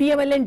PMLN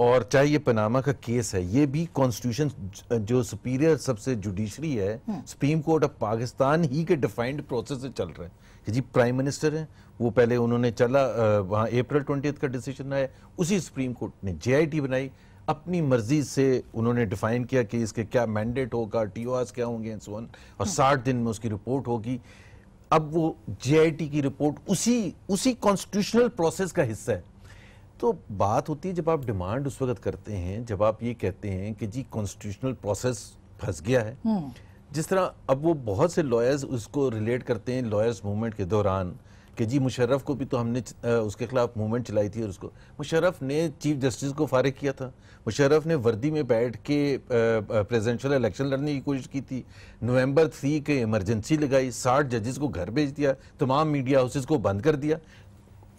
اور چاہے یہ پاناما کا کیس ہے، یہ بھی کانسٹیٹیوشن جو سپیریئر سب سے جوڈیشری ہے، سپریم کورٹ آف پاکستان ہی کے ڈیفائنڈ پروسیس سے چل رہا ہے کہ جی پرائم منسٹر ہیں، وہ پہلے انہوں نے چلا وہاں اپریل 20 کا ڈیسیشن آیا، اسی سپریم کورٹ نے جے آئی ٹی بنائی، اپنی مرضی سے انہوں نے ڈیفائن کیا کہ اس کے کیا مینڈیٹ ہوگا، ٹی او آرز کیا ہوں گے اور 60 دن میں اس کی رپورٹ ہوگی۔ اب وہ جے آئی ٹی کی رپورٹ اسی کانسٹیٹیوشنل پروسیس کا حصہ ہے۔ تو بات ہوتی ہے جب آپ ڈیمانڈ اس وقت کرتے ہیں جب آپ یہ کہتے ہیں کہ جی کانسٹیٹیوشنل پروسیس پھنس گیا ہے، جس طرح اب وہ بہت سے لائرز اس کو ریلیٹ کرتے ہیں لائرز موومنٹ کے دوران کہ جی مشرف کو بھی تو ہم نے اس کے خلاف موومنٹ چلائی تھی، اور اس کو مشرف نے چیف جسٹس کو فارغ کیا تھا، مشرف نے وردی میں بیٹھ کے پریزیڈنشل الیکشن لڑنے کی کوشش کی تھی، نومبر 3 کے ایمرجنسی لگائی، 60 ججز کو گھر بھیج دیا، تمام میڈیا ہاؤسز کو بند کر دیا۔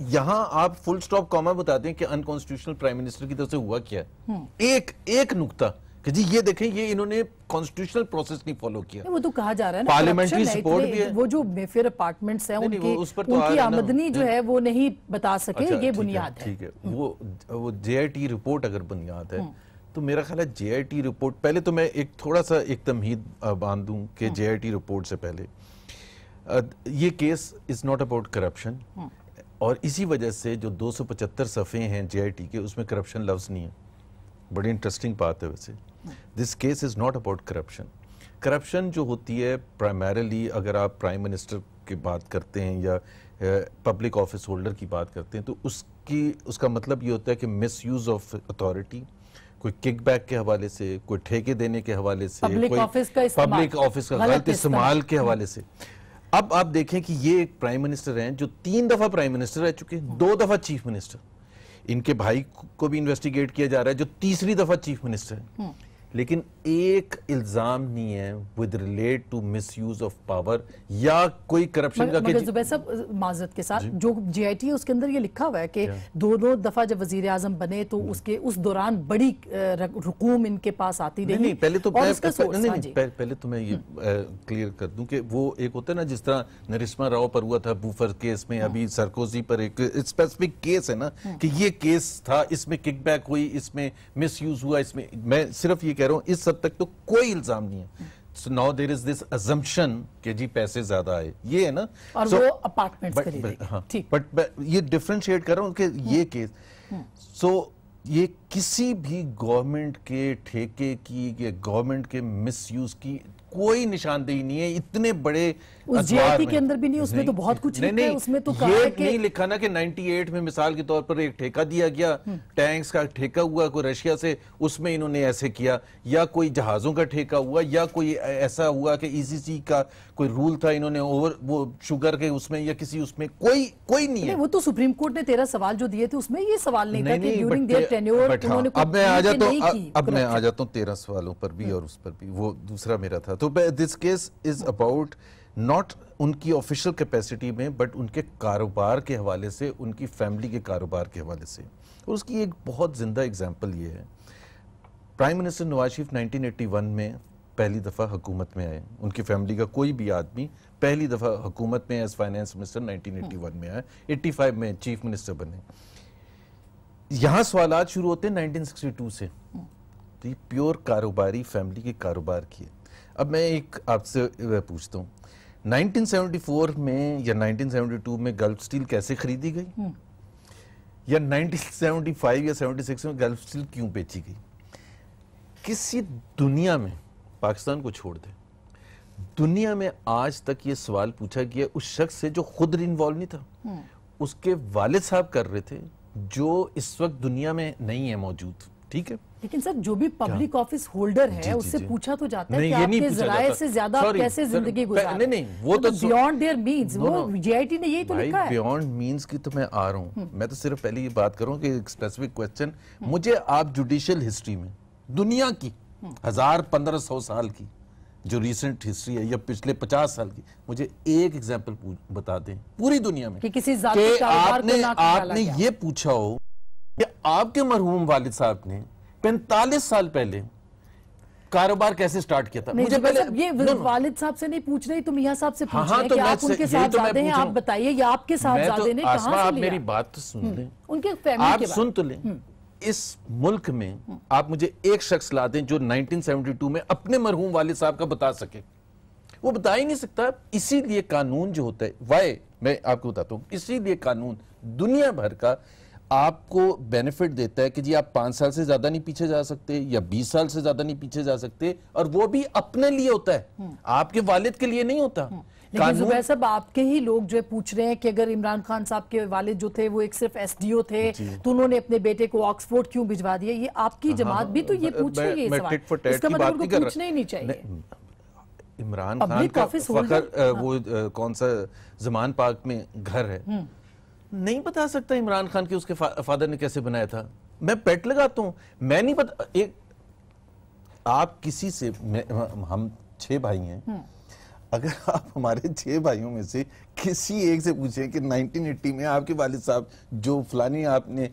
یہاں آپ فل سٹاپ کاما بتاتے ہیں کہ انکانسٹیٹیوشنل پرائم منسٹر کی طرف سے ہوا کیا ہے، ایک نقطہ کہ جی یہ دیکھیں یہ انہوں نے کانسٹیٹیوشنل پروسیس نہیں فالو کیا۔ وہ تو کہا جا رہا ہے نا پارلیمنٹری سپورٹ بھی ہے، وہ جو میفیر اپارٹمنٹس ہیں ان کی آمدنی جو ہے وہ نہیں بتا سکے، یہ بنیاد ہے۔ ٹھیک ہے، وہ جے آئی ٹی رپورٹ اگر بنیاد ہے تو میرا خیال ہے جے آئی ٹی رپورٹ، پہلے تو میں ایک تھوڑا سا ایک تمہید باندھ دوں کہ جے آئی ٹی رپورٹ سے پہلے یہ case is not about corruption, اور اسی وجہ سے جو 275 صفحے ہیں جے آئی ٹی کے اس میں کرپشن لفظ نہیں ہے۔ بڑی انٹرسٹنگ بات ہے ویسے، this case is not about corruption. Corruption جو ہوتی ہے پرائمریلی اگر آپ پرائم منسٹر کی بات کرتے ہیں یا پبلک آفس ہولڈر کی بات کرتے ہیں تو اس کا مطلب یہ ہوتا ہے کہ مس یوز آف اتھارٹی، کوئی کک بیک کے حوالے سے، کوئی ٹھیکے دینے کے حوالے سے، پبلک آفس کا غلط استعمال کے حوالے سے۔ اب آپ دیکھیں کہ یہ ایک پرائم منسٹر ہیں جو 3 دفعہ پرائم منسٹر رہ چکے ہیں، 2 دفعہ چیف منسٹر، ان کے بھائی کو بھی انویسٹیگیٹ کیا جا رہا ہے جو 3ری دفعہ چیف منسٹر ہے، لیکن ایک الزام نہیں ہے with relate to misuse of power یا کوئی کرپشن کا۔ مگر زبیر صاحب معذرت کے ساتھ جو جے آئی ٹی ہے اس کے اندر یہ لکھا ہوا ہے کہ 2 دفعہ جب وزیر اعظم بنے تو اس دوران بڑی رقوم ان کے پاس آتی رہی۔ نہیں پہلے تو میں یہ کلیئر کر دوں کہ وہ ایک ہوتا ہے نا جس طرح نرسما راؤ پر ہوا تھا بوفر کیس میں، ابھی سرکوزی پر ایک اسپیسیفک کیس ہے نا کہ یہ کیس تھا، اس میں کک بیک ہوئی، اس میں مس یوز ہوا، اس میں میں صرف یہ کہہ رہا ہوں اس حد تک تو کوئی الزام نہیں ہے۔ So now there is this assumption کہ جی پیسے زیادہ آئے، یہ ہے نا، اور وہ اپارٹمنٹس خریدے گی۔ بٹ یہ ڈیفرنشیٹ کر رہا ہوں کہ یہ کیس یہ کسی بھی گورنمنٹ کے ٹھیکے کی یا گورنمنٹ کے مس یوز کی کوئی نشاندہی نہیں ہے، اتنے بڑے اس جے آئی ٹی کے اندر بھی نہیں، اس میں تو بہت کچھ لکھا ہے، اس میں تو کہا ہے کہ یہ نہیں لکھا نا کہ 98 میں مثال کے طور پر ایک ٹھیکہ دیا گیا، ٹینکس کا ٹھیکہ ہوا کوئی رشیا سے، اس میں انہوں نے ایسے کیا، یا کوئی جہازوں کا ٹھیکہ ہوا، یا کوئی ایسا ہوا کہ ای سی سی کا کوئی رول تھا انہوں نے وہ شوگر کے اس میں یا کسی اس میں کوئی نہیں ہے۔ وہ تو سپریم کورٹ نے 13 سوال جو دیے تھے اس میں یہ سوال نہیں تھا کہ ڈیورنگ دیئر ٹینیور انہوں نے اب میں آ جاتا ہوں 13 سوالوں پر بھی اور اس پر بھی، وہ دوسرا میرا تھا۔ تو this case is about not in کی آفیشل کیپیسٹی میں بٹ ان کے کاروبار کے حوالے سے، ان کی فیملی کے کاروبار کے حوالے سے، اور اس کی ایک بہت زندہ اگزامپل یہ ہے، پرائم منسٹر نواز شریف 1981 میں پہلی دفعہ حکومت میں آئے، ان کی فیملی کا کوئی بھی آدمی پہلی دفعہ حکومت میں ایز فائنانس منسٹر 1981 میں آئے، 85 میں چیف منسٹر بنے۔ یہاں سوالات شروع ہوتے ہیں 1962 سے، تو یہ پیور کاروباری فیملی کے کاروبار کی ہے۔ اب میں ایک آپ سے پوچھتا ہوں 1974 میں یا 1972 میں گلف سٹیل کیسے خریدی گئی، یا 1975 یا 76 میں گلف سٹیل کیوں بیچی گئی؟ کسی دنیا میں، پاکستان کو چھوڑ دیں، دنیا میں آج تک یہ سوال پوچھا گیا اس شخص سے جو خود انوالو نہیں تھا، اس کے والد صاحب کر رہے تھے، جو اس وقت دنیا میں نہیں ہے موجود، ٹھیک ہے؟ لیکن سر جو بھی پبلک آفس ہولڈر ہے اس سے پوچھا تو جاتا ہے کہ آپ کے ذرائع سے زیادہ کیسے زندگی گزارے، نہیں وہ تو بیونڈ دیئر مینز، وہ جے آئی ٹی نے یہی تو لکھا ہے۔ بیونڈ مینز کی تو میں آ رہا ہوں، میں تو صرف پہلے یہ بات کروں کہ ایک اسپیسیفک کویسچن، مجھے آپ جوڈیشل ہسٹری میں دنیا کی 1500 سال کی جو ریسنٹ ہسٹری ہے یا پچھلے 50 سال کی، مجھے ایک ایگزامپل بتا دیں پوری دنیا میں کہ کسی ذاتی کاروبار کو نہ آپ نے یہ پوچھا ہو کہ آپ کے مرحوم والد صاحب نے 45 سال پہلے کاروبار کیسے سٹارٹ کیا تھا؟ مجھے پہلے یہ والد صاحب سے نہیں پوچھ رہی تو میاں صاحب سے پوچھ رہے ہیں کہ آپ ان کے ساتھ زیادے ہیں، آپ بتائیے یا آپ کے ساتھ زیادے نے کہاں سے لیا؟ آپ میری بات تو سن لیں، ان کے فیملی کے آپ سن تو لیں، اس ملک میں آپ مجھے ایک شخص لا دیں جو 1972 میں اپنے مرحوم والد صاحب کا بتا سکے. وہ بتا ہی نہیں سکتا. اسی لیے قانون جو ہوتا ہے وائی میں آپ کو بتاتا ہوں, اسی لیے قانون دنیا بھر کا آپ کو بینیفٹ دیتا ہے کہ جی آپ 5 سال سے زیادہ نہیں پیچھے جا سکتے یا 20 سال سے زیادہ نہیں پیچھے جا سکتے, اور وہ بھی اپنے لیے ہوتا ہے, آپ کے والد کے لیے نہیں ہوتا. لیکن زبیر صاحب آپ کے ہی لوگ جو پوچھ رہے ہیں کہ اگر عمران خان صاحب کے والد جو تھے وہ ایک صرف ایس ڈی او تھے تو انہوں نے اپنے بیٹے کو آکسفورڈ کیوں بھجوا دیا, یہ آپ کی جماعت بھی تو یہ پوچھ رہی ہے سوال, اس کا مطلب ان کو پوچھنا ہی نہیں چاہیے. عمران خان کا فخر وہ کون سا زمان پاک میں گھر ہے, نہیں بتا سکتا عمران خان کہ اس کے فادر نے کیسے بنایا تھا. میں پیٹ لگاتا ہوں, میں نہیں پتا. آپ کسی سے, ہم 6 بھائی ہیں, اگر آپ ہمارے 6 بھائیوں میں سے کسی ایک سے پوچھیں کہ 1980 میں آپ کے والد صاحب جو فلانی آپ نے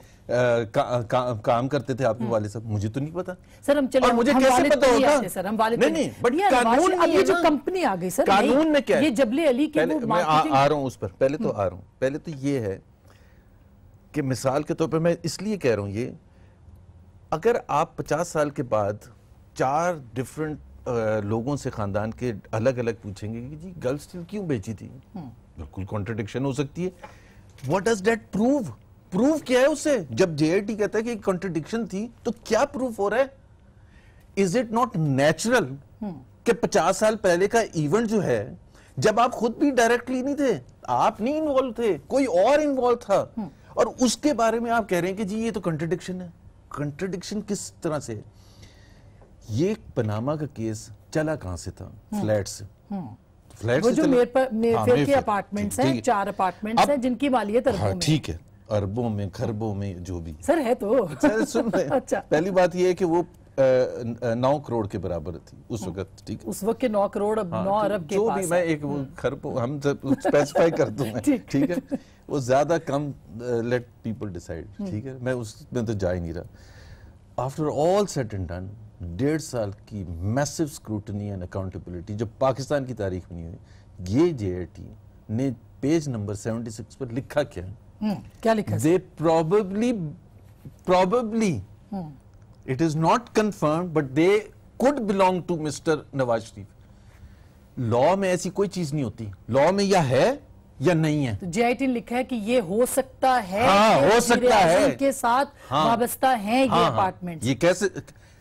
کام کرتے تھے آپ کے والد صاحب, مجھے تو نہیں پتا. سر ہم چلے, اور مجھے کیسے پتا ہوگا؟ نہیں, بٹ قانون, اب یہ جو کمپنی آ گئی سر, قانون میں کیا ہے, یہ جبل علی کے میں آ رہا ہوں اس پر, پہلے تو آ رہا ہوں. پہلے تو یہ ہے کہ مثال کے طور پر میں اس لیے کہہ رہا ہوں یہ, اگر آپ 50 سال کے بعد 4 ڈیفرنٹ لوگوں سے خاندان کے الگ الگ پوچھیں گے کہ جی گرل اسٹیل کیوں بیچی تھی, بالکل کانٹرڈکشن ہو سکتی ہے. What does that prove? Proof کیا ہے اس سے؟ جب جے آئی ٹی کہتا ہے کہ کانٹرڈکشن تھی تو کیا پروف ہو رہا ہے؟ از اٹ ناٹ نیچرل کہ 50 سال پہلے کا ایونٹ جو ہے, جب آپ خود بھی ڈائریکٹلی نہیں تھے, آپ نہیں انوالو تھے, کوئی اور انوالو تھا, اور اس کے بارے میں آپ کہہ رہے ہیں کہ جی یہ تو کنٹرڈکشن ہے. کنٹرڈکشن کس طرح سے؟ یہ پناما کا کیس چلا کہاں سے تھا؟ فلیٹ سے. وہ جو میرپیر کے اپارٹمنٹس ہیں, 4 اپارٹمنٹس ہیں جن کی مالیت اربوں میں. ٹھیک ہے, اربوں میں, خربوں میں, جو بھی سر ہے تو سن رہے. پہلی بات یہ ہے کہ وہ 9 کروڑ کے برابر تھی اس وقت. ٹھیک ہے, اس وقت کے 9 کروڑ اب 9 ارب کے جو بھی, میں ایک خرب ہم اسپیسیفائی کر دوں میں, ٹھیک ہے, وہ زیادہ کم, لیٹ پیپل ڈیسائیڈ. ٹھیک ہے, میں اس میں تو جا ہی نہیں رہا. After all set and done, 1.5 سال کی میسو اسکروٹنی اینڈ اکاؤنٹیبلٹی جو پاکستان کی تاریخ میں نہیں ہوئی, یہ جے آئی ٹی نے پیج نمبر 76 پر لکھا کیا ہے؟ کیا لکھا؟ They probably it is not confirmed but they could belong to Mr. Nawaz Sharif. Law میں ایسی کوئی چیز نہیں ہوتی, لاء میں یا ہے یا نہیں ہے. جے آئی ٹی نے لکھا ہے کہ یہ ہو سکتا ہے, ہو سکتا ہے کے ساتھ وابستہ ہیں یہ اپارٹمنٹس. یہ کیسے؟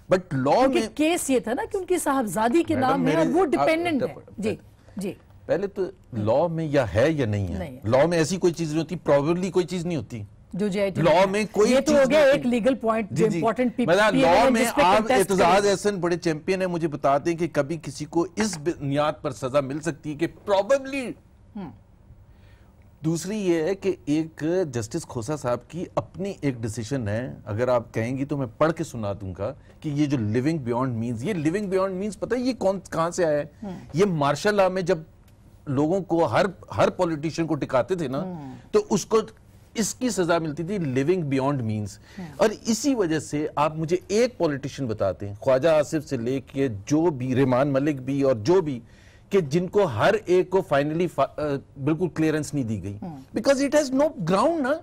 بٹ لاء میں کیس یہ تھا نا کہ ان کی صاحبزادی کے نام ہے اور وہ ڈیپینڈنٹ ہے. جی جی, پہلے تو لاء میں یا ہے یا نہیں ہے. لاء میں ایسی کوئی چیز نہیں ہوتی, پروبیبلی کوئی چیز نہیں ہوتی جو جے آئی ٹی لاء میں کوئی. یہ تو ہو گیا ایک لیگل پوائنٹ جو امپورٹنٹ پی لاء میں. آپ اعتزاز احسن بڑے چیمپئن ہیں, مجھے بتا دیں کہ کبھی کسی کو اس بنیاد پر سزا مل سکتی ہے کہ پروبیبلی. دوسری یہ ہے کہ ایک جسٹس کھوسا صاحب کی اپنی ایک ڈیسیشن ہے, اگر آپ کہیں گی تو میں پڑھ کے سنا دوں گا کہ یہ جو لیونگ بیونڈ مینز, یہ لیونگ بیونڈ مینز پتہ ہے یہ کہاں سے آیا ہے؟ یہ مارشل لا میں جب لوگوں کو ہر پولیٹیشین کو ٹکاتے تھے نا, تو اس کو اس کی سزا ملتی تھی لیونگ بیونڈ مینز. اور اسی وجہ سے آپ مجھے ایک پولیٹیشین بتاتے ہیں, خواجہ آصف سے لے کے جو بھی, رحمان ملک بھی, اور جو بھی, کہ جن کو ہر ایک کو فائنلی بالکل کلیئرنس نہیں دی گئی, because it has no ground نا,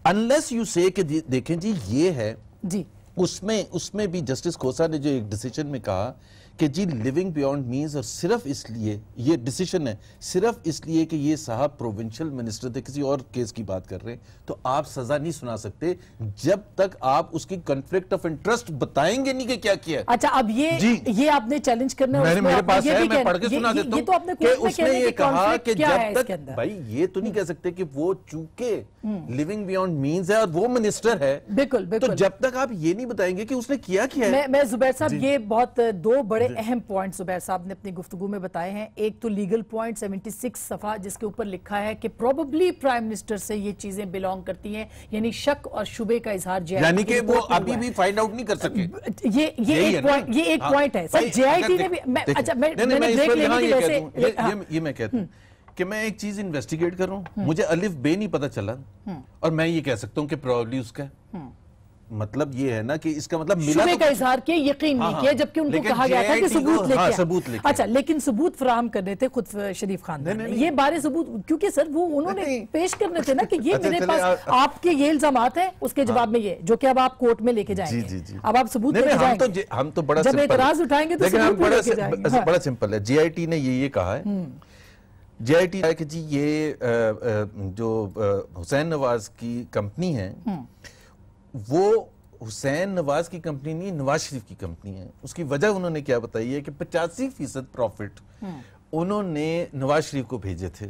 انلیس یو سے کہ دیکھیں جی یہ ہے. جی, اس میں بھی جسٹس کھوسا نے جو ایک ڈیسیشن میں کہا کہ جی لیونگ بیونڈ مینز, اور صرف اس لیے یہ ڈیسیشن ہے, صرف اس لیے کہ یہ صاحب پروونشل منسٹر تھے, کسی اور کیس کی بات کر رہے ہیں, تو آپ سزا نہیں سنا سکتے جب تک آپ اس کی کنفلکٹ آف انٹرسٹ بتائیں گے نہیں کہ کیا کیا. اچھا, اب یہ آپ نے چیلنج کرنا ہے, میرے پاس ہے, میں پڑھ کے سنا دیتا ہوں کہ اس نے یہ کہا کہ جب تک, بھائی یہ تو نہیں کہہ سکتے کہ وہ چونکہ لیونگ بیونڈ مینز ہے اور وہ منسٹر ہے, بالکل, تو جب تک آپ یہ نہیں بتائیں گے کہ اس نے کیا ہے. میں زبیر صاحب, یہ بہت 2 بڑے اہم پوائنٹ زبیر صاحب نے اپنی گفتگو میں بتائے ہیں. ایک تو لیگل پوائنٹ 76 صفحہ جس کے اوپر لکھا ہے کہ پروبیبلی پرائم منسٹر سے یہ چیزیں بلانگ کرتی ہیں, یعنی شک اور شبے کا اظہار جے آئی ٹی, یعنی کہ وہ ابھی بھی فائنڈ آؤٹ نہیں کر سکے. یہ ایک پوائنٹ ہے سر. جے آئی ٹی نے بھی, اچھا میں نے بریک لینے کی وجہ سے یہ میں کہتا ہوں کہ میں ایک چیز انویسٹیگیٹ کر رہا ہوں, مجھے الف بے نہیں پتا چلا, اور میں یہ کہہ سکتا ہوں کہ پروبیبلی اس کا ہے. مطلب یہ ہے نا کہ اس کا مطلب ملا شبے کا اظہار کیا، یقین نہیں کیا، جبکہ ان کو کہا گیا تھا کہ ثبوت لے کے اچھا، لیکن ثبوت فراہم کرنے تھے خود شریف خاندان نے، یہ بارے ثبوت، کیونکہ سر وہ انہوں نے پیش کرنے تھے نا کہ یہ میرے پاس آپ کے یہ الزامات ہیں، اس کے جواب میں یہ جو کہ اب آپ کورٹ میں لے کے جائیں گے، اب آپ ثبوت لے کے جائیں گے، ہم تو بڑا جب اعتراض اٹھائیں گے تو ثبوت لے کے جائیں گے۔ بڑا سمپل ہے، جے آئی ٹی نے یہ کہا ہے، جے آئی ٹی کہ جی یہ جو حسین نواز کی کمپنی ہے وہ حسین نواز کی کمپنی نہیں، نواز شریف کی کمپنی ہے۔ اس کی وجہ انہوں نے کیا بتائی ہے کہ 85% پروفٹ انہوں نے نواز شریف کو بھیجے تھے۔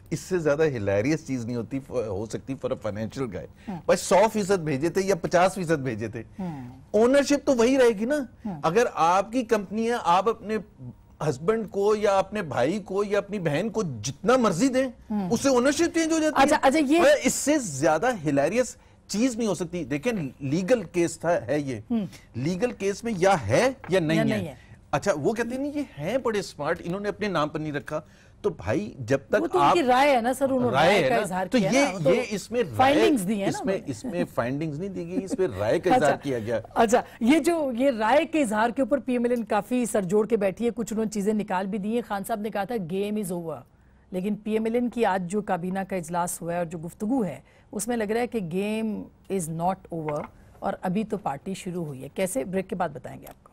اس سے زیادہ ہلیریس چیز نہیں ہوتی ہو سکتی فار اے فائنینشیل گائے، بس 100% بھیجے تھے یا 50% بھیجے تھے، اونرشپ تو وہی رہے گی نا۔ اگر آپ کی کمپنی ہے، آپ اپنے ہسبینڈ کو یا اپنے بھائی کو یا اپنی بہن کو جتنا مرضی دیں، اس سے اونرشپ چینج ہو جاتی ہے۔ اس سے زیادہ ہلیریس چیز نہیں ہو سکتی۔ دیکھیں لیگل کیس تھا، ہے یہ لیگل کیس میں یا ہے یا نہیں ہے۔ اچھا وہ کہتے ہیں نہیں یہ ہیں بڑے سمارٹ، انہوں نے اپنے نام پر نہیں رکھا، تو بھائی جب تک آپ ان کی رائے ہے نا سر، انہوں نے رائے کا اظہار کیا نا، تو یہ اس میں فائنڈنگز دی ہیں نا، اس میں فائنڈنگز نہیں دی گئی، اس میں رائے کا اظہار کیا گیا۔ اچھا یہ رائے کے اظہار کے اوپر پی ایم ایل این کافی سر جوڑ کے بیٹھی ہے، کچھ انہوں نے چیزیں نکال بھی دی ہیں۔ خان صاحب نے کہا تھا گیم از اوور، لیکن پی ایم ایل این کی آج جو کابینہ کا اجلاس ہوا ہے اور جو گفتگو ہے اس میں لگ رہا ہے کہ گیم از ناٹ اوور اور ابھی تو پارٹی شروع ہوئی ہے۔ کیسے، بریک کے بعد بتائیں گے آپ کو۔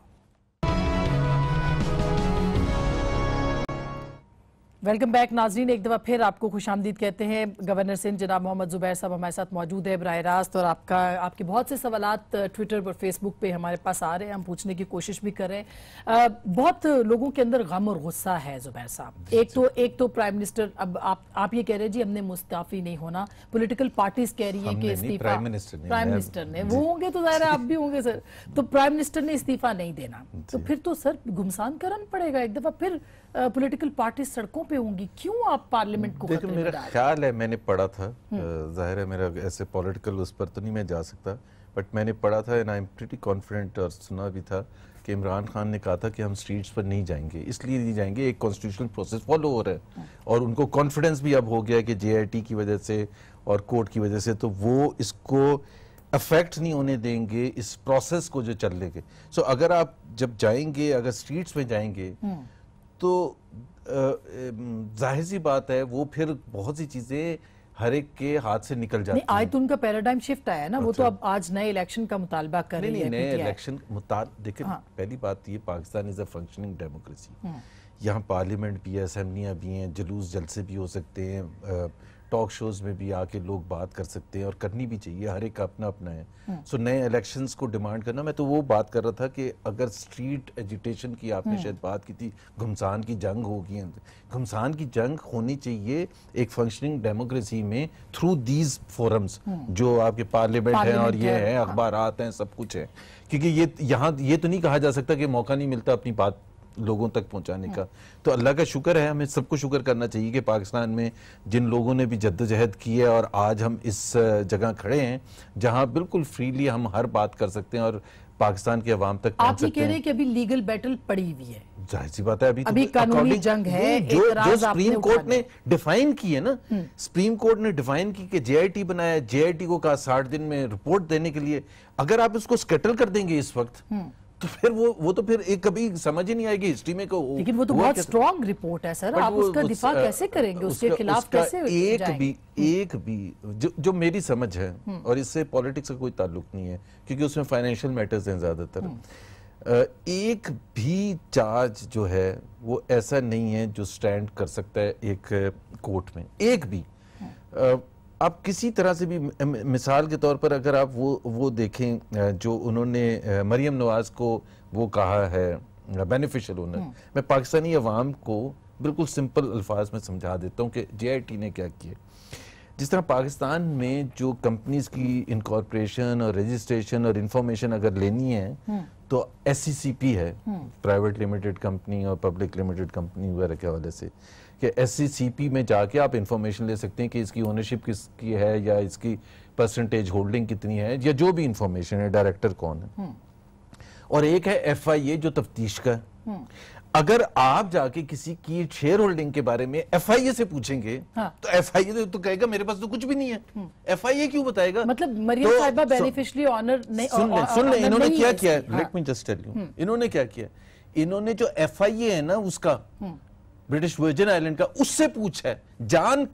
ویلکم بیک ناظرین، ایک دفعہ پھر آپ کو خوش آمدید کہتے ہیں۔ گورنر سندھ جناب محمد زبیر صاحب ہمارے ساتھ موجود ہے براہ راست، اور آپ کے بہت سے سوالات ٹویٹر پر فیس بک پہ ہمارے پاس آ رہے ہیں، ہم پوچھنے کی کوشش بھی کر رہے ہیں۔ بہت لوگوں کے اندر غم اور غصہ ہے زبیر صاحب۔ ایک تو پرائم منسٹر، اب آپ یہ کہہ رہے ہیں جی ہم نے مستعفی نہیں ہونا، پولیٹیکل پارٹیز کہہ رہی ہیں کہ استعفیٰ پرائم منسٹر نے، وہ ہوں گے تو ظاہر ہے آپ بھی ہوں گے سر، تو پرائم منسٹر نے استعفیٰ نہیں دینا، تو پھر تو سر گھمسان کرنا پڑے گا ایک دفعہ، پھر پولیٹیکل پارٹیز سڑکوں پہ ہوں گی، کیوں آپ پارلیمنٹ کو خطرے میں ڈال رہے ہیں؟ میرا خیال ہے، میں نے پڑھا تھا، ظاہر ہے میرا ایسے پولیٹیکل اس پر تو نہیں میں جا سکتا، بٹ میں نے پڑھا تھا and I'm pretty confident اور سنا بھی تھا کہ عمران خان نے کہا تھا کہ ہم سٹریٹس پر نہیں جائیں گے، اس لیے نہیں جائیں گے، ایک کانسٹیٹیوشنل پروسیس فالو ہو رہا ہے اور ان کو کانفیڈنس بھی اب ہو گیا کہ جے آئی ٹی کی وجہ سے اور کورٹ کی وجہ سے، تو وہ اس کو افیکٹ نہیں ہونے دیں گے اس پروسیس کو جو چل رہے گے۔ سو اگر آپ جب جائیں گے، اگر سٹریٹس میں جائیں گے تو ظاہر سی بات ہے وہ پھر بہت سی چیزیں ہر ایک کے ہاتھ سے نکل جاتی ہیں۔ آج تو ان کا پیراڈائم شفٹ آیا ہے نا، وہ تو اب آج نئے الیکشن کا مطالبہ کر رہی ہے۔ نئے الیکشن دیکھیں، پہلی بات یہ پاکستان از اے فنکشننگ ڈیموکریسی، یہاں پارلیمنٹ بھی ہے، اسمبلیاں بھی ہیں، جلوس جلسے بھی ہو سکتے ہیں، ٹاک شوز میں بھی آ کے لوگ بات کر سکتے ہیں اور کرنی بھی چاہیے، ہر ایک کا اپنا اپنا ہے۔ سو نئے الیکشنز کو ڈیمانڈ کرنا، میں تو وہ بات کر رہا تھا کہ اگر سٹریٹ ایجیٹیشن کی آپ نے شاید بات کی تھی، گھمسان کی جنگ ہوگی، گھمسان کی جنگ ہونی چاہیے ایک فنکشننگ ڈیموکریسی میں تھرو دیز فورمز جو آپ کے پارلیمنٹ ہیں اور یہ ہیں، اخبارات ہیں، سب کچھ ہے، کیونکہ یہاں یہ تو نہیں کہا جا سکتا کہ موقع نہیں ملتا اپنی بات لوگوں تک پہنچانے کا۔ تو اللہ کا شکر ہے، ہمیں سب کو شکر کرنا چاہیے کہ پاکستان میں جن لوگوں نے بھی جدوجہد کی ہے اور آج ہم اس جگہ کھڑے ہیں جہاں بالکل فریلی ہم ہر بات کر سکتے ہیں اور پاکستان کے عوام تک پہنچ سکتے ہیں۔ آپ یہ کہہ رہے ہیں کہ ابھی لیگل بیٹل پڑی ہوئی ہے، ظاہر سی بات ہے، ابھی قانونی جنگ ہے، جو سپریم کورٹ نے ڈیفائن کی ہے نا، سپریم کورٹ نے ڈیفائن کی کہ جے آئی ٹی بنایا، جے آئی ٹی کو کہا 60 دن میں رپورٹ دینے کے لیے، اگر آپ اس کو سکیٹل کر دیں گے اس وقت تو پھر وہ تو پھر ایک کبھی سمجھ ہی نہیں آئے گی ہسٹری میں، لیکن وہ تو بہت سٹرونگ رپورٹ ہے سر، آپ اس کا دفاع کیسے کریں گے، اس کے خلاف کیسے جائیں گے؟ ایک بھی جو میری سمجھ ہے، اور اس سے پولیٹکس کا کوئی تعلق نہیں ہے کیونکہ اس میں فائنینشیل میٹرز ہیں زیادہ تر، ایک بھی چارج جو ہے وہ ایسا نہیں ہے جو سٹینڈ کر سکتا ہے ایک کورٹ میں، ایک بھی۔ آپ کسی طرح سے بھی، مثال کے طور پر اگر آپ وہ دیکھیں جو انہوں نے مریم نواز کو وہ کہا ہے بینیفیشل اونر، میں پاکستانی عوام کو بالکل سمپل الفاظ میں سمجھا دیتا ہوں کہ جے آئی ٹی نے کیا کیا۔ جس طرح پاکستان میں جو کمپنیز کی انکارپوریشن اور رجسٹریشن اور انفارمیشن اگر لینی ہے تو ایس سی سی پی ہے، پرائیویٹ لمیٹڈ کمپنی اور پبلک لمیٹڈ کمپنی وغیرہ کے حوالے سے، کہ ایس سی سی پی میں جا کے آپ انفارمیشن لے سکتے ہیں کہ اس کی اونرشپ کس کی ہے یا اس کی پرسنٹیج ہولڈنگ کتنی ہے یا جو بھی انفارمیشن ہے، ڈائریکٹر کون ہے۔ اور ایک ہے ایف آئی اے جو تفتیش کا ہے۔ اگر آپ جا کے کسی کی شیئر ہولڈنگ کے بارے میں ایف آئی اے سے پوچھیں گے تو ایف آئی اے تو کہے گا میرے پاس تو کچھ بھی نہیں ہے. ایف آئی اے کیوں بتائے گا؟ مطلب مریم صاحبہ بینیفیشری آنر نہیں. سن لیں انہوں نے کیا کیا ہے. Let me just tell you انہوں نے کیا کیا. انہوں نے جو ایف آئی اے ہے نا اس کا برٹش ورجن آئلینڈ کا اس سے پوچھا ہے جان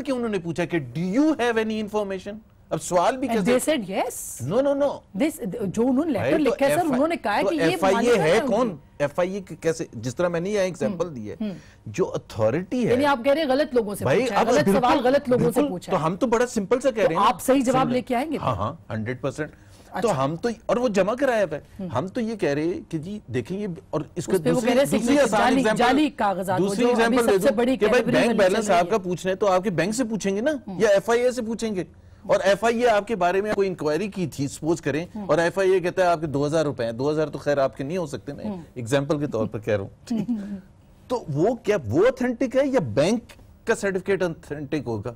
کے انہوں نے پوچھا کہ do you have any information. اب سوال بھی they said yes. نو جو انہوں نے لیٹر لکھا ہے سر انہوں نے کہا کہ یہ ایف آئی اے ہے کون. ایف آئی اے کیسے جس طرح میں نے یہ ایگزامپل دی ہے جو اتھارٹی ہے. یعنی آپ کہہ رہے ہیں غلط لوگوں سے پوچھا ہے, غلط سوال غلط لوگوں سے پوچھا ہے. تو ہم تو بڑا سمپل سا کہہ رہے ہیں آپ صحیح جواب لے کے آئیں گے. ہاں 100%. تو ہم تو اور وہ جمع کرایا ہے. ہم تو یہ کہہ رہے کہ جی دیکھیں یہ اور اس کا دوسری آسان ایگزامپل دے دوں کہ بھائی بینک بیلنس آپ کا پوچھنا ہے تو آپ کے بینک سے پوچھیں گے نا یا ایف آئی اے سے پوچھیں گے. اور ایف آئی اے آپ کے بارے میں کوئی انکوائری کی تھی سپوز کریں اور ایف آئی اے کہتا ہے آپ کے 2000 روپے ہیں. 2000 تو خیر آپ کے نہیں ہو سکتے میں ایگزامپل کے طور پر کہہ رہا ہوں. تو وہ کیا وہ اتھینٹک ہے یا بینک کا سرٹیفکیٹ اتھینٹک ہوگا؟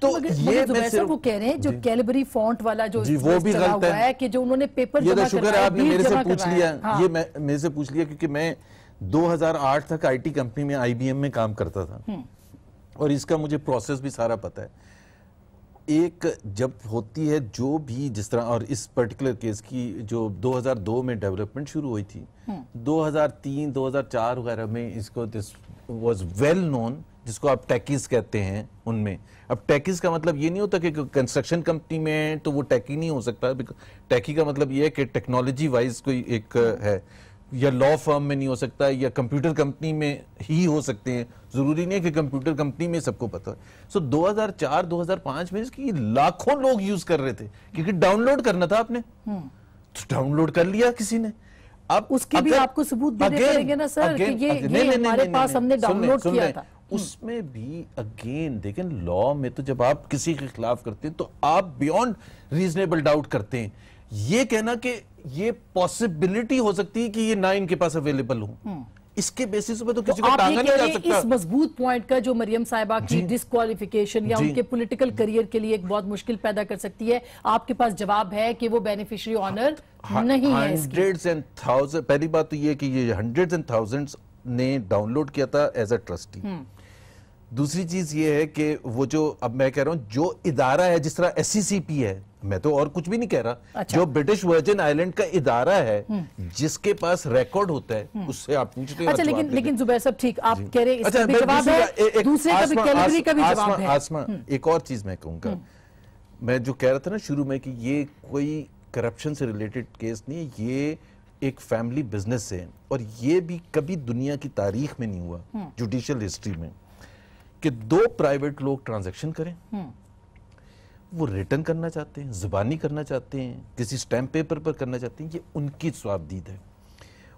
تو یہ میں صرف وہ کہہ رہے ہیں جو کیلبری فونٹ والا جو وہ بھی غلط ہے کہ جو انہوں نے پیپر جمع کروایا. یہ شکر ہے آپ نے میرے سے پوچھ لیا. یہ میرے سے پوچھ لیا کیونکہ میں 2008 تک آئی ٹی کمپنی میں آئی بی ایم میں کام کرتا تھا اور اس کا مجھے پروسیس بھی سارا پتا ہے. ایک جب ہوتی ہے جو بھی جس طرح اور اس پرٹیکولر کیس کی جو 2002 میں ڈیولپمنٹ شروع ہوئی تھی 2003 2004 وغیرہ میں اس کو دس واز ویل نون جس کو آپ ٹیکیز کہتے ہیں ان میں. اب ٹیکیز کا مطلب یہ نہیں ہوتا کہ کنسٹرکشن کمپنی میں تو وہ ٹیکی نہیں ہو سکتا. ٹیکی کا مطلب یہ ہے کہ ٹیکنالوجی وائز کوئی ایک ہے یا لا فرم میں نہیں ہو سکتا یا کمپیوٹر کمپنی میں ہی ہو سکتے ہیں. ضروری نہیں ہے کہ کمپیوٹر کمپنی میں سب کو پتا ہے. سو 2004 2005 میں اس کی لاکھوں لوگ یوز کر رہے تھے کیونکہ ڈاؤن لوڈ کرنا تھا آپ نے تو ڈاؤن لوڈ کر لیا کسی نے. اب اس کی بھی آپ کو ثبوت دینے پڑیں گے نا سر کہ یہ ہمارے پاس ہم نے ڈاؤن لوڈ کیا تھا. اس میں بھی اگین دیکھیں لا میں تو جب آپ کسی کے خلاف کرتے ہیں تو آپ بیونڈ ریزنیبل ڈاؤٹ کرتے ہیں. یہ کہنا کہ یہ پاسبلٹی ہو سکتی ہے کہ یہ نہ ان کے پاس اویلیبل ہوں اس کے بیسس پہ تو کسی کو ٹانگا نہیں جا سکتا. اس مضبوط پوائنٹ کا جو مریم صاحبہ کی ڈسکوالیفیکیشن یا ان کے پولیٹیکل کریئر کے لیے ایک بہت مشکل پیدا کر سکتی ہے, آپ کے پاس جواب ہے کہ وہ بینیفیشری آنر نہیں ہے اس کی. ہنڈریڈز اینڈ تھاؤزنڈ پہلی بات تو یہ کہ یہ ہنڈریڈز اینڈ تھاؤزنڈز نے ڈاؤن لوڈ کیا تھا ایز اے ٹرسٹی. دوسری چیز یہ ہے کہ وہ جو اب میں کہہ رہا ہوں جو ادارہ ہے جس طرح ایس سی سی پی ہے, میں تو اور کچھ بھی نہیں کہہ رہا, جو برٹش ورجن آئلینڈ کا ادارہ ہے جس کے پاس ریکارڈ ہوتا ہے اس سے آپ پوچھتے ہیں. اچھا لیکن زبیر صاحب ٹھیک آپ کہہ رہے ہیں اس کا بھی جواب ہے, دوسرے کا بھی کیلبری کا بھی جواب ہے. آسمہ ایک اور چیز میں کہوں گا, میں جو کہہ رہا تھا نا شروع میں کہ یہ کوئی کرپشن سے ریلیٹڈ کیس نہیں ہے, یہ ایک فیملی بزنس ہے اور یہ بھی کبھی دنیا کی تاریخ میں نہیں ہوا جوڈیشل ہسٹری میں کہ دو پرائیویٹ لوگ ٹرانزیکشن کریں. وہ ریٹرن کرنا چاہتے ہیں, زبانی کرنا چاہتے ہیں, کسی سٹیمپ پیپر پر کرنا چاہتے ہیں, یہ ان کی ثوابدید ہے.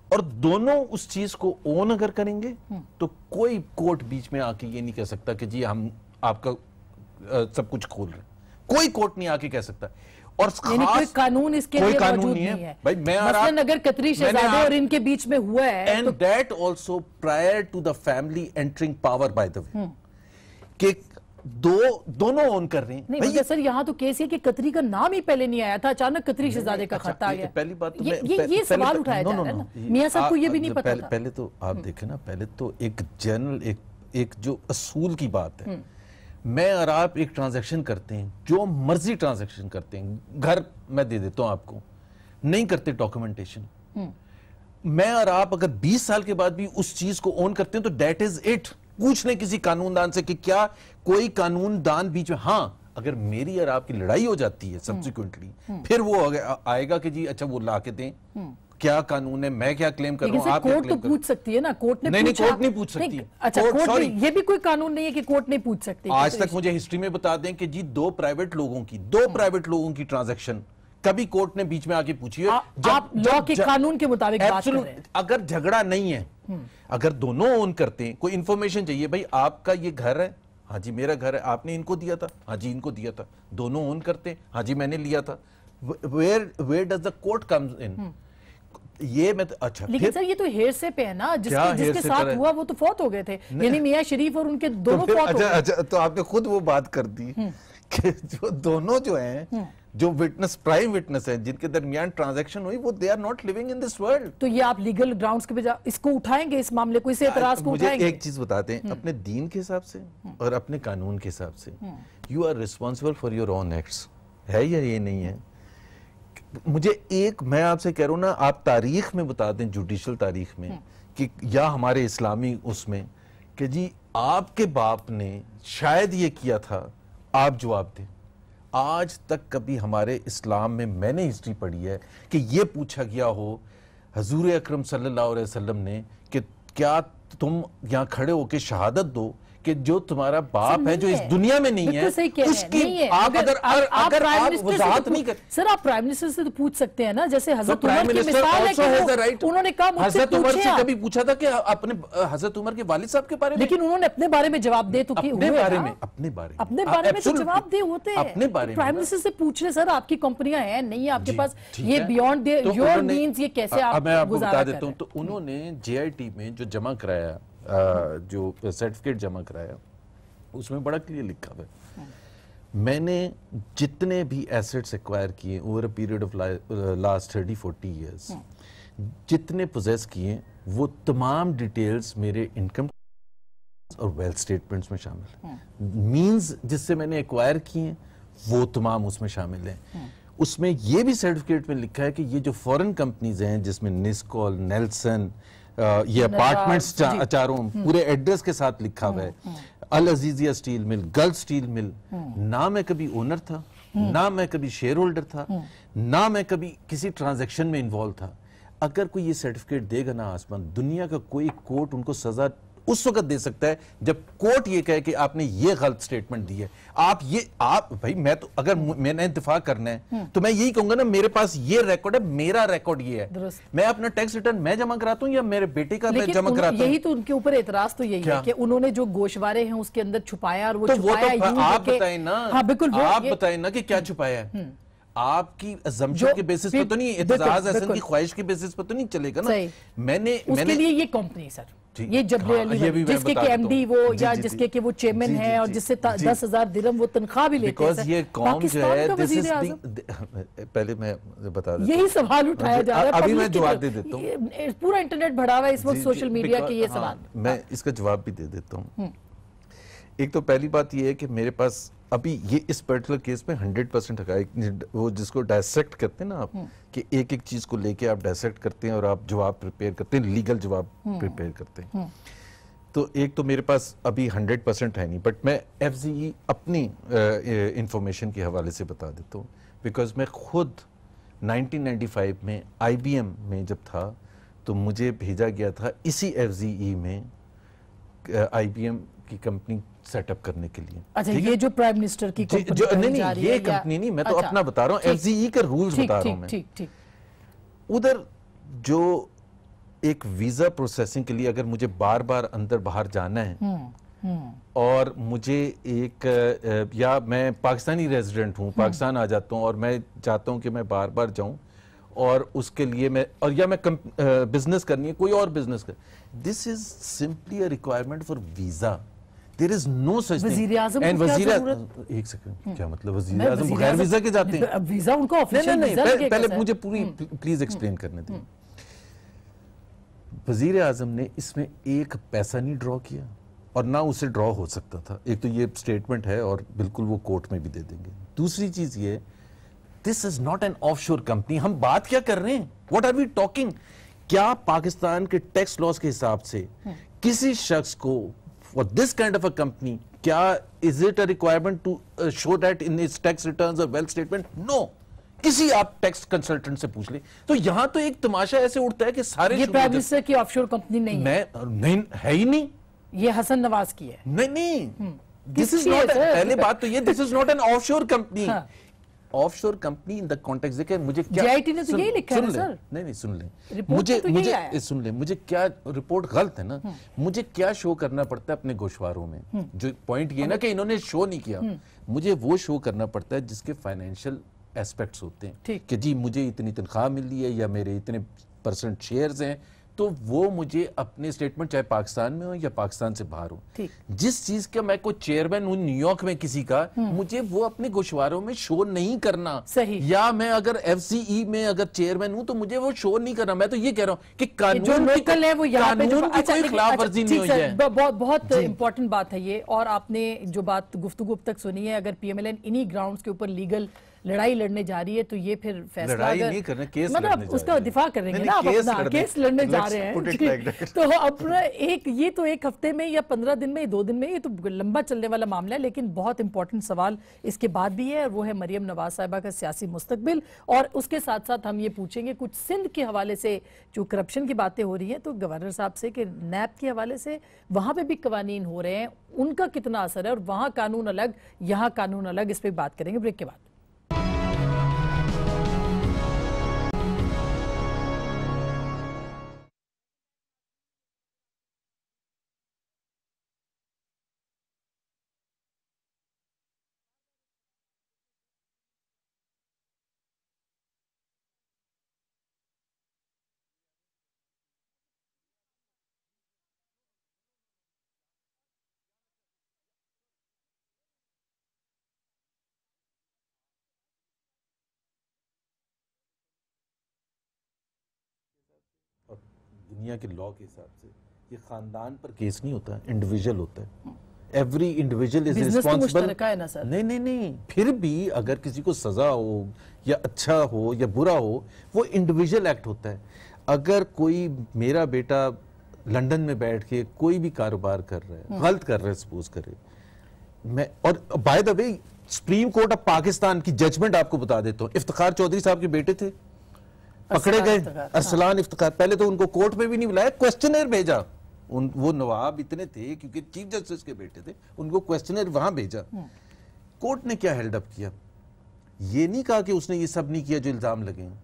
اور دونوں اس چیز کو اون اگر کریں گے تو کوئی کورٹ بیچ میں آ کے یہ نہیں کہہ سکتا کہ جی ہم آپ کا سب کچھ کھول رہے ہیں. کوئی کورٹ نہیں آ کے کہہ سکتا. اور کوئی قانون اس کے لیے موجود نہیں ہے. مثلاً اگر قطری شہزادے اور ان کے بیچ میں ہوا ہے and that also prior to the family entering power by the way کہ دونوں اون کر رہے ہیں. نہیں مگر سر یہاں تو کیس ہے کہ قطری کا نام ہی پہلے نہیں آیا تھا, اچانک قطری شہزادے کا خط آ گیا. پہلی بات یہ سوال اٹھایا جا رہا ہے نا, میاں صاحب کو یہ بھی نہیں پتا تھا. پہلے تو آپ دیکھیں نا, پہلے تو ایک جنرل ایک جو اصول کی بات ہے, میں اور آپ ایک ٹرانزیکشن کرتے ہیں, جو مرضی ٹرانزیکشن کرتے ہیں, گھر میں دے دیتا ہوں آپ کو, نہیں کرتے ڈاکومنٹیشن. میں اور آپ اگر 20 سال کے بعد بھی اس چیز کو اون کرتے ہیں تو دیٹ از اٹ. پوچھ لیں کسی قانون دان سے کہ کیا کوئی قانون دان بیچ میں, ہاں اگر میری اور آپ کی لڑائی ہو جاتی ہے سبسیکوئنٹلی پھر وہ آئے گا کہ جی اچھا وہ لا کے دیں کیا قانون ہے, میں کیا کلیم کر رہا ہوں, آپ کیا کلیم کر رہا ہوں. کورٹ تو پوچھ سکتی ہے نا, کورٹ نے نہیں کورٹ نہیں پوچھ سکتی. اچھا یہ بھی کوئی قانون نہیں ہے کہ کورٹ نہیں پوچھ سکتی. آج تک مجھے ہسٹری میں بتا دیں کہ جی دو پرائیویٹ لوگوں کی ٹرانزیکشن کبھی کورٹ نے بیچ میں آ کے پوچھی ہے. آپ لا کے قانون کے مطابق بات کر رہے ہیں. اگر جھگڑا نہیں ہے, اگر دونوں اون کرتے ہیں, کوئی انفارمیشن چاہیے, بھائی آپ کا یہ گھر ہے, ہاں جی میرا گھر ہے, آپ نے ان کو دیا تھا, ہاں جی ان کو دیا تھا, دونوں اون کرتے ہیں, ہاں جی میں نے لیا تھا. where does the court comes in? یہ میں اچھا لیکن سر یہ تو ہیرسے پہ ہے نا, جس کے ساتھ ہوا وہ تو فوت ہو گئے تھے, یعنی میاں شریف اور ان کے دونوں فوت ہو گئے. اچھا تو آپ نے خود وہ بات کر دی کہ جو دونوں جو ہیں جو وٹنس پرائم وٹنس ہیں جن کے درمیان ٹرانزیکشن ہوئی وہ they are not living in this world. تو یہ آپ لیگل گراؤنڈز کے بجائے اس کو اٹھائیں گے, اس معاملے کو, اس اعتراض کو اٹھائیں گے؟ مجھے ایک چیز بتاتے ہیں, اپنے دین کے حساب سے اور اپنے قانون کے حساب سے you are responsible for your own acts, ہے یا یہ نہیں ہے؟ مجھے ایک, میں آپ سے کہہ رہا ہوں نا, آپ تاریخ میں بتا دیں, جوڈیشل تاریخ میں کہ یا ہمارے اسلامی اس میں کہ جی آپ کے باپ نے شاید یہ کیا تھا, آپ جواب دیں. آج تک کبھی ہمارے اسلام میں نے ہسٹری پڑھی ہے کہ یہ پوچھا گیا ہو حضور اکرم صلی اللہ علیہ وسلم نے کہ کیا تم یہاں کھڑے ہو کے شہادت دو کہ جو تمہارا باپ ہے جو اس دنیا میں نہیں ہے اس کی آپ اگر آپ وضاحت نہیں کرتے. سر آپ پرائم منسٹر سے تو پوچھ سکتے ہیں نا, جیسے حضرت عمر کی مثال ہے کہ انہوں نے کہا مجھ سے حضرت عمر سے پوچھیں, کبھی پوچھا تھا کہ اپنے حضرت عمر کے والد صاحب کے بارے میں, لیکن انہوں نے اپنے بارے میں جواب دے تو کی ہوئے نا, اپنے بارے میں تو جواب دے ہوتے ہیں. اپنے بارے میں پرائم منسٹر سے پوچھ لیں سر, آپ کی کمپنیاں ہیں نہیں ہے آپ کے پاس, یہ بیونڈ یور مینز یہ کیسے آپ میں آپ کو گزارا بتا دیتا ہوں. تو انہوں نے جے آئی ٹی میں جو جمع کرایا, جو سرٹیفکیٹ جمع کرایا, اس میں بڑا کلیئر لکھا ہوا ہے میں نے جتنے بھی ایسٹس ایکوائر کیے over a period of last 30-40 years, جتنے پوزیس کیے وہ تمام ڈیٹیلز میرے انکم اور ویلتھ سٹیٹمنٹس میں شامل ہیں. مینز جس سے میں نے ایکوائر کیے وہ تمام اس میں شامل ہیں. اس میں یہ بھی سرٹیفکیٹ میں لکھا ہے کہ یہ جو فورن کمپنیز ہیں جس میں نسکول, نیلسن, یہ اپارٹمنٹس چاروں پورے ایڈریس کے ساتھ لکھا ہوا ہے, Al Azizia steel mill, Gulf steel mill, نہ میں کبھی اونر تھا, نہ میں کبھی شیئر ہولڈر تھا, نہ میں کبھی کسی ٹرانزیکشن میں انوالو تھا. اگر کوئی یہ سرٹیفکیٹ دے گا نا آسمان, دنیا کا کوئی کورٹ ان کو سزا اس وقت دے سکتا ہے جب کورٹ یہ کہے کہ آپ نے یہ غلط سٹیٹمنٹ دی ہے. آپ بھائی میں تو اگر میں نے انتفاق کرنا ہے تو میں یہی کہوں گا نا, میرے پاس یہ ریکارڈ ہے, میرا ریکارڈ یہ ہے, میں اپنا ٹیکس ریٹرن میں جمع کراتا ہوں یا میرے بیٹے کا میں جمع کراتا ہوں. یہی تو ان کے اوپر اعتراض تو یہی ہے کہ انہوں نے جو گوشوارے ہیں اس کے اندر چھپایا, اور وہ چھپایا آپ بتائیں نا, آپ بتائیں نا کہ کیا چھپایا ہے. آپ کی assumption کے بیسس پہ تو نہیں, اعتزاز حسن کی خواہش کے بیسس پہ تو نہیں چلے گا نا. میں نے اس کے لیے یہ کمپنی سر, یہ جبل علی جس کے ایم ڈی وہ یا جس کے وہ چیئرمین ہے اور جس سے 10,000 درہم وہ تنخواہ بھی لیتے ہیں. بیکاز یہ قوم جو ہے, پہلے میں بتا دیتا ہوں, یہی سوال اٹھایا جا رہا ہے, ابھی میں جواب دے دیتا ہوں, پورا انٹرنیٹ بھرا ہوا ہے اس وقت سوشل میڈیا کے یہ سوال, میں اس کا جواب بھی دے دیتا ہوں. ایک تو پہلی بات یہ ہے کہ میرے پاس ابھی یہ اس پرٹیکولر کیس میں 100% حقائق, وہ جس کو ڈائسیکٹ کرتے ہیں نا آپ, کہ ایک ایک چیز کو لے کے آپ ڈائسیکٹ کرتے ہیں اور آپ جواب پریپیئر کرتے ہیں, لیگل جواب پریپیئر کرتے ہیں. تو ایک تو میرے پاس ابھی 100% ہے نہیں, بٹ میں ایف زی ای اپنی انفارمیشن کے حوالے سے بتا دیتا ہوں. بیکاز میں خود 1995 میں آئی بی ایم میں جب تھا تو مجھے بھیجا گیا تھا اسی ایف زی ای میں آئی بی ایم کی کمپنی سیٹ اپ کرنے کے لیے. اچھا, یہ جو پرائم منسٹر کی کمپنی نہیں, یہ کمپنی نہیں, میں تو اپنا بتا رہا ہوں, ایف زی ای کے رولز بتا رہا ہوں میں. ادھر جو ایک ویزا پروسیسنگ کے لیے اگر مجھے بار بار اندر باہر جانا ہے اور مجھے ایک, یا میں پاکستانی ریزیڈنٹ ہوں, پاکستان آ جاتا ہوں اور میں چاہتا ہوں کہ میں بار بار جاؤں اور اس کے لیے میں, اور یا میں بزنس کرنی ہے, کوئی اور business this is simply a requirement for visa. There is no such thing. وزیر اعظم کو کیا ضرورت؟ ایک سیکنڈ, کیا مطلب وزیر اعظم بغیر ویزا کے جاتے ہیں؟ ویزا ان کو آفیشل ویزا لگے گا. پہلے مجھے پوری پلیز ایکسپلین کرنے دیں. وزیر اعظم نے اس میں ایک پیسہ نہیں ڈرا کیا اور نہ اسے ڈرا ہو سکتا تھا. ایک تو یہ سٹیٹمنٹ ہے اور بالکل وہ کورٹ میں بھی دے دیں گے. دوسری چیز یہ, this is not an offshore company. ہم بات کیا کر رہے ہیں, what are we talking? کیا پاکستان کے ٹیکس لاز کے حساب سے کسی شخص کو for this kind of a company, کیا is it a requirement to show that in its tax returns or wealth statement? No. کسی آپ ٹیکس کنسلٹنٹ سے پوچھ لیں. تو یہاں تو ایک تماشا ایسے اٹھتا ہے کہ سارے یہ پرائم منسٹر کی آف شور کمپنی نہیں ہے, ہے ہی نہیں, یہ حسن نواز کی ہے. نہیں, this is not, پہلے بات تو یہ, this is not an offshore company. Of شور کمپنی ان دا کانٹیکس, دیکھیں مجھے کیا, جے آئی ٹی نے تو یہی لکھا ہے سر. نہیں سن لیں, مجھے کیا رپورٹ غلط ہے نا, مجھے کیا شو کرنا پڑتا ہے اپنے گوشواروں میں. جو پوائنٹ یہ نا کہ انہوں نے شو نہیں کیا, مجھے وہ شو کرنا پڑتا ہے جس کے فائنینشیل ایسپیکٹس ہوتے ہیں کہ جی مجھے اتنی تنخواہ مل رہی ہے یا میرے اتنے % شیئرز ہیں, تو وہ مجھے اپنے سٹیٹمنٹ چاہے پاکستان میں ہو یا پاکستان سے باہر ہو، جس چیز کا میں کوئی چیئرمین ہوں نیو یارک میں کسی کا، مجھے وہ اپنے گوشواروں میں شو نہیں کرنا، یا میں اگر ایف سی ای میں اگر چیئرمین ہوں تو مجھے وہ شو نہیں کرنا. میں تو یہ کہہ رہا ہوں کہ قانون کی کوئی خلاف ورزی نہیں ہوئی ہے. بہت امپورٹنٹ بات ہے یہ. اور آپ نے جو بات گفتگو اب تک سنی ہے، اگر پی ایم ایل این انہی گراؤنڈز کے اوپر لیگل لڑائی لڑنے جا رہی ہے تو یہ پھر فیصلہ لڑائی نہیں کرنا، کیس لڑنے مطلب اس کا دفاع کریں گے نا، آپ اپنا کیس لڑنے جا رہے ہیں. تو اپنا یہ تو ایک ہفتے میں یا 15 دن میں یا 2 دن میں، یہ تو لمبا چلنے والا معاملہ ہے. لیکن بہت امپورٹنٹ سوال اس کے بعد بھی ہے، اور وہ ہے مریم نواز صاحبہ کا سیاسی مستقبل. اور اس کے ساتھ ساتھ ہم یہ پوچھیں گے کچھ سندھ کے حوالے سے جو کرپشن کی باتیں ہو رہی ہیں تو گورنر صاحب سے کہ نیب کے حوالے سے وہاں پہ بھی قوانین ہو رہے ہیں، ان کا کتنا اثر ہے، اور وہاں قانون الگ یہاں قانون الگ. اس پہ بات کریں گے بریک کے بعد. دنیا کے لاء کے حساب سے یہ خاندان پر کیس نہیں ہوتا، انڈیویجول ہوتا ہے. Every individual is responsible. نہیں، پھر بھی اگر کسی کو سزا ہو یا اچھا ہو یا برا ہو، وہ انڈیویجول ایکٹ ہوتا ہے. اگر کوئی میرا بیٹا لنڈن میں بیٹھ کے کوئی بھی کاروبار کر رہا ہے، غلط کر رہا ہے، سپوز کرے میں، اور by the way supreme court of Pakistan کی ججمنٹ آپ کو بتا دیتا ہوں. افتخار چودھری صاحب کے بیٹے تھے، پکڑے گئے، ارسلان افتخار. پہلے تو ان کو کورٹ میں بھی نہیں بلایا، کوسچنر بھیجا. وہ نواب اتنے تھے کیونکہ چیف جسٹس کے بیٹے تھے، ان کو کوسچنر وہاں بھیجا. کورٹ نے کیا ہیلڈ اپ کیا؟ یہ نہیں کہا کہ اس نے یہ سب نہیں کیا جو الزام لگے ہیں،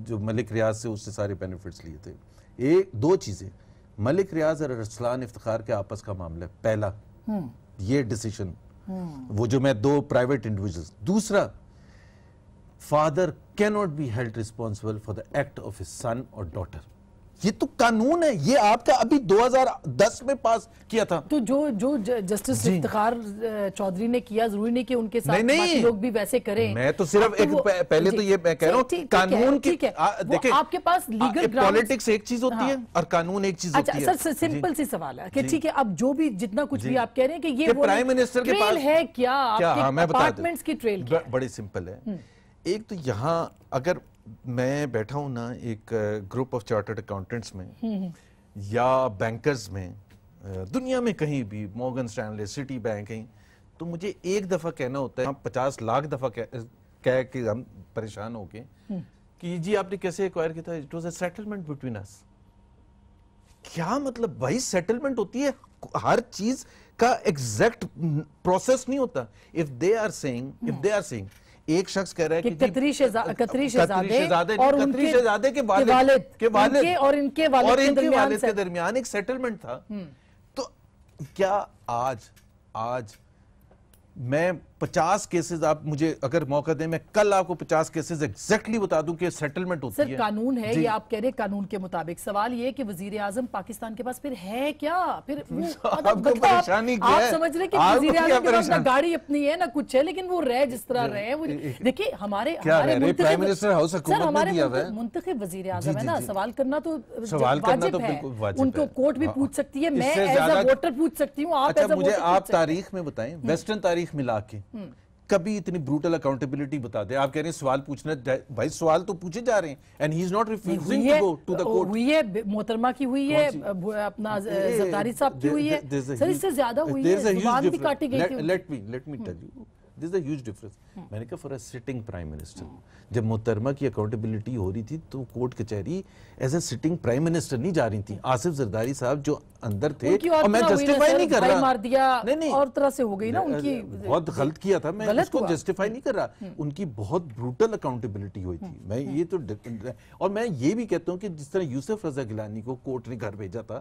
جو ملک ریاض سے اس سے سارے بینیفٹس لیے تھے. 2 چیزیں، ملک ریاض اور ارسلان افتخار کے آپس کا معاملہ ہے پہلا، یہ ڈیسیشن، وہ جو میں 2 پرائیویٹ انڈیویجلز. دوسرا، father cannot be held responsible for the act of his son or daughter. یہ تو قانون ہے، یہ آپ کا ابھی 2010 میں پاس کیا تھا. تو جو جسٹس افتخار چودھری نے کیا، ضروری نہیں کہ ان کے ساتھ باقی لوگ بھی ویسے کریں. میں تو صرف ایک پہلے تو یہ میں کہہ رہا ہوں قانون کی، دیکھیں آپ کے پاس لیگل گراؤنڈ، پولیٹکس ایک چیز ہوتی ہے اور قانون ایک چیز ہوتی ہے. اچھا سر، سمپل سی سوال ہے کہ ٹھیک ہے اب جو بھی جتنا کچھ بھی آپ کہہ رہے ہیں کہ یہ پرائم منسٹر کے پاس ہے کیا آپ کے اپارٹمنٹس کی ٹریل کیا؟ بڑی سمپل ہے. ایک تو یہاں اگر میں بیٹھا ہوں نا ایک گروپ آف چارٹرڈ اکاؤنٹنٹس میں یا بینکرز میں، دنیا میں کہیں بھی، مورگن سٹینلے، سٹی بینک، کہیں، تو مجھے ایک دفعہ کہنا ہوتا ہے، 50 لاکھ دفعہ کہہ کے ہم پریشان ہو گئے کہ جی آپ نے کیسے ایکوائر کیا تھا؟ It was a settlement between us. کیا مطلب بھائی سیٹلمنٹ ہوتی ہے، ہر چیز کا ایگزیکٹ پروسیس نہیں ہوتا. اف دے آر سیئنگ ایک شخص کہہ رہا ہے کہ قطری شہزادے اور قطری شہزادے کے والد اور ان کے والد کے درمیان ایک سیٹلمنٹ تھا. تو کیا آج میں 50 کیسز، آپ مجھے اگر موقع دیں میں کل آپ کو 50 کیسز ایگزیکٹلی بتا دوں کہ سیٹلمنٹ ہوتی ہے. سر قانون ہے یہ آپ کہہ رہے قانون کے مطابق. سوال یہ کہ وزیر اعظم پاکستان کے پاس پھر ہے کیا؟ پھر آپ کو پریشانی کیا ہے؟ آپ سمجھ رہے کہ وزیر اعظم کے پاس نہ گاڑی اپنی ہے نہ کچھ ہے، لیکن وہ رہے جس طرح رہے. دیکھیں ہمارے منتخب وزیر اعظم ہے نا، سوال کرنا تو واجب ہے. ان کو کورٹ بھی پوچھ سکتی ہے، میں ایز اے ووٹر پوچھ سکتی ہوں. آپ ایز اے مجھے آپ تاریخ میں بتائیں، ویسٹرن تاریخ ملا کے کبھی اتنی بروٹل اکاؤنٹیبلٹی بتا دیں. آپ کہہ رہے ہیں سوال پوچھنا، بھائی سوال تو پوچھے جا رہے ہیں. and he is not refusing to go to the court. ہوئی ہے محترمہ کی، ہوئی ہے اپنا زرداری صاحب کی، ہوئی ہے سر، اس سے زیادہ ہوئی ہے، زبان بھی کاٹی گئی تھی. let me tell you this is a huge difference. میں نے کہا for a sitting prime minister، جب محترمہ کی اکاؤنٹیبلٹی ہو رہی تھی تو کورٹ کچہری as a sitting prime minister نہیں جا رہی تھی. آصف زرداری صاحب جو اندر تھے، اور میں جسٹیفائی نہیں کر رہا، مار دیا اور طرح سے ہو گئی نا، ان کی بہت غلط کیا تھا، میں اس کو جسٹیفائی نہیں کر رہا. ان کی بہت بروٹل اکاؤنٹیبلٹی ہوئی تھی. میں یہ تو، اور میں یہ بھی کہتا ہوں کہ جس طرح یوسف رضا گیلانی کو کورٹ نے گھر بھیجا تھا،